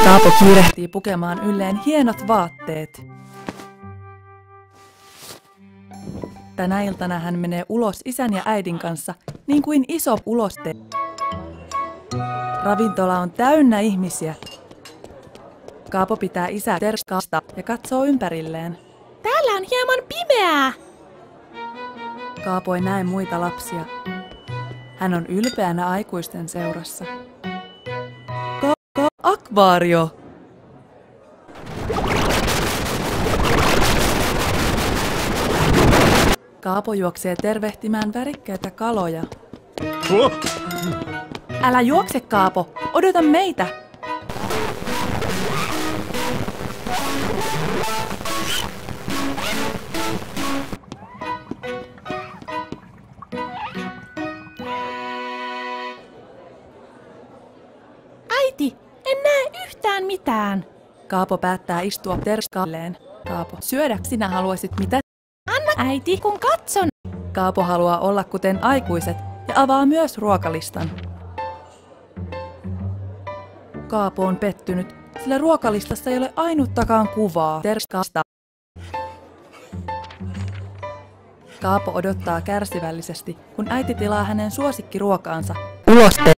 Kaapo kiirehtii pukemaan ylleen hienot vaatteet. Tänä iltana hän menee ulos isän ja äidin kanssa, niin kuin iso uloste. Ravintola on täynnä ihmisiä. Kaapo pitää isää terskasta ja katsoo ympärilleen. Täällä on hieman pimeää. Kaapo ei näe muita lapsia. Hän on ylpeänä aikuisten seurassa. Akvaario! Kaapo juoksee tervehtimään värikkäitä kaloja. Älä juokse, Kaapo! Odota meitä! Äiti, en näe yhtään mitään. Kaapo päättää istua terskalleen. Kaapo, syödäks sinä haluaisit mitä? Anna äiti, kun katson. Kaapo haluaa olla kuten aikuiset ja avaa myös ruokalistan. Kaapo on pettynyt, sillä ruokalistassa ei ole ainuttakaan kuvaa terskasta. Kaapo odottaa kärsivällisesti, kun äiti tilaa hänen suosikkiruokaansa. Uloste!